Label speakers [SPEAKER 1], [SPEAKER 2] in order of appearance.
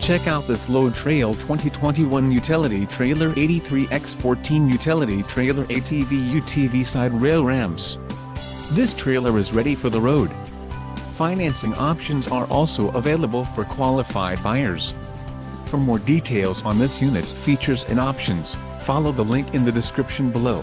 [SPEAKER 1] Check out this Load Trail 2021 Utility Trailer 83x14 Utility Trailer ATV UTV Side Rail Ramps. This trailer is ready for the road. Financing options are also available for qualified buyers. For more details on this unit's features and options, follow the link in the description below.